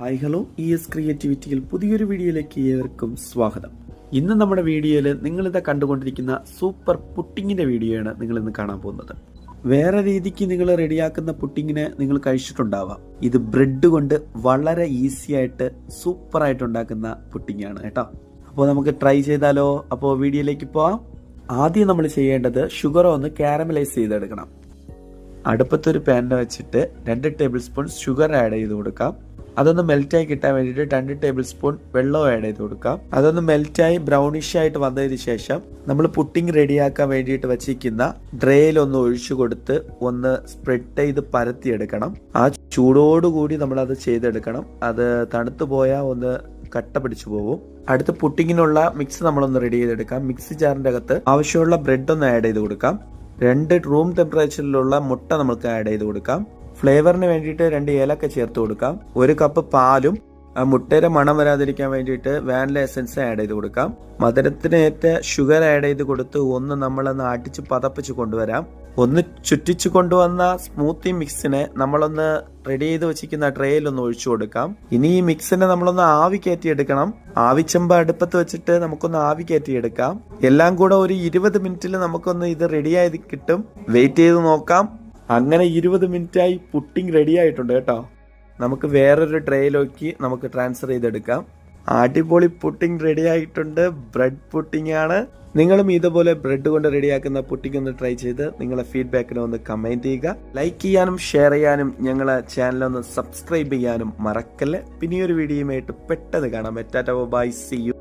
Hi hello ക്രിയേറ്റിവിറ്റിയിൽ പുതിയൊരു വീഡിയോയിലേക്ക് ഏവർക്കും സ്വാഗതം. ഇന്ന് നമ്മുടെ വീഡിയോയിൽ നിങ്ങളിത് കണ്ടുകൊണ്ടിരിക്കുന്ന സൂപ്പർ പുട്ടിങ്ങിൻ്റെ വീഡിയോയാണ് നിങ്ങൾ ഇന്ന് കാണാൻ പോകുന്നത്. വേറെ രീതിക്ക് നിങ്ങൾ റെഡിയാക്കുന്ന പുട്ടിങ്ങിനെ നിങ്ങൾ കഴിച്ചിട്ടുണ്ടാവാം. ഇത് ബ്രെഡ് കൊണ്ട് വളരെ ഈസി ആയിട്ട് സൂപ്പറായിട്ട് ഉണ്ടാക്കുന്ന പുട്ടിങ്ങാണ് കേട്ടോ. അപ്പോൾ നമുക്ക് ട്രൈ ചെയ്താലോ? അപ്പോൾ വീഡിയോയിലേക്ക് പോവാം. ആദ്യം നമ്മൾ ചെയ്യേണ്ടത് ഷുഗർ ഒന്ന് കാരമലൈസ് ചെയ്തെടുക്കണം. അടുപ്പത്തൊരു പാനിൽ വെച്ചിട്ട് 2 ടേബിൾ സ്പൂൺ ഷുഗർ ആഡ് ചെയ്ത് കൊടുക്കാം. അതൊന്ന് മെൽറ്റായി കിട്ടാൻ വേണ്ടിയിട്ട് 2 ടേബിൾ സ്പൂൺ വെള്ളം ആഡ് ചെയ്ത് കൊടുക്കാം. അതൊന്ന് മെൽറ്റായി ബ്രൗണിഷ് ആയിട്ട് വന്നതിന് ശേഷം നമ്മൾ പുട്ടിംഗ് റെഡിയാക്കാൻ വേണ്ടിയിട്ട് വെച്ചിരിക്കുന്ന ഡ്രേയിൽ ഒന്ന് ഒഴിച്ചു കൊടുത്ത് ഒന്ന് സ്പ്രെഡ് ചെയ്ത് പരത്തിയെടുക്കണം. ആ ചൂടോടുകൂടി നമ്മൾ അത് ചെയ്തെടുക്കണം. അത് തണുത്തു പോയാൽ ഒന്ന് കട്ട പിടിച്ചു പോകും. അടുത്ത് പുട്ടിങ്ങിനുള്ള മിക്സ് നമ്മളൊന്ന് റെഡി ചെയ്തെടുക്കാം. മിക്സി ജാറിന്റെ അകത്ത് ആവശ്യമുള്ള ബ്രെഡ് ഒന്ന് ആഡ് ചെയ്ത് കൊടുക്കാം. 2 റൂം ടെമ്പറേച്ചറിലുള്ള മുട്ട നമുക്ക് ആഡ് ചെയ്ത് കൊടുക്കാം. ഫ്ലേവറിന് വേണ്ടിയിട്ട് 2 ഏലക്ക ചേർത്ത് കൊടുക്കാം. 1 കപ്പ് പാലും മുട്ടയുടെ മണം വരാതിരിക്കാൻ വേണ്ടിയിട്ട് വാനില എസൻസ് ആഡ് ചെയ്ത് കൊടുക്കാം. മധുരത്തിന് ഏറ്റ ഷുഗർ ആഡ് ചെയ്ത് കൊടുത്ത് ഒന്ന് നമ്മളൊന്ന് അടിച്ച് പതപ്പിച്ച് കൊണ്ടുവരാം. ഒന്ന് ചുറ്റിച്ചു കൊണ്ടുവന്ന സ്മൂത്തി മിക്സിനെ നമ്മളൊന്ന് റെഡി ചെയ്ത് വെച്ചിരിക്കുന്ന ട്രേയിൽ ഒന്ന് ഒഴിച്ചു കൊടുക്കാം. ഇനി ഈ മിക്സിനെ നമ്മളൊന്ന് ആവി കയറ്റിയെടുക്കണം. ആവിച്ചെമ്പ് അടുപ്പത്ത് വെച്ചിട്ട് നമുക്കൊന്ന് ആവി കയറ്റിയെടുക്കാം. എല്ലാം കൂടെ ഒരു 20 മിനിറ്റിൽ നമുക്കൊന്ന് ഇത് റെഡിയായി കിട്ടും. വെയിറ്റ് ചെയ്ത് നോക്കാം. അങ്ങനെ 20 മിനിറ്റായി പുട്ടിംഗ് റെഡി ആയിട്ടുണ്ട് കേട്ടോ. നമുക്ക് വേറൊരു ട്രേയിലേക്ക് നമുക്ക് ട്രാൻസ്ഫർ ചെയ്തെടുക്കാം. അടിപൊളി പുട്ടിംഗ് റെഡി ആയിട്ടുണ്ട്. ബ്രെഡ് പുട്ടിംഗ് ആണ്. നിങ്ങളും ഇതുപോലെ ബ്രെഡ് കൊണ്ട് റെഡിയാക്കുന്ന പുട്ടിംഗ് ഒന്ന് ട്രൈ ചെയ്ത് നിങ്ങളെ ഫീഡ്ബാക്കിനെ ഒന്ന് കമന്റ് ചെയ്യുക. ലൈക്ക് ചെയ്യാനും ഷെയർ ചെയ്യാനും ഞങ്ങളെ ചാനലൊന്ന് സബ്സ്ക്രൈബ് ചെയ്യാനും മറക്കല്ലേ. പിന്നെ ഒരു വീഡിയോയുമായിട്ട് പെട്ടെന്ന് കാണാം. Bye, see U.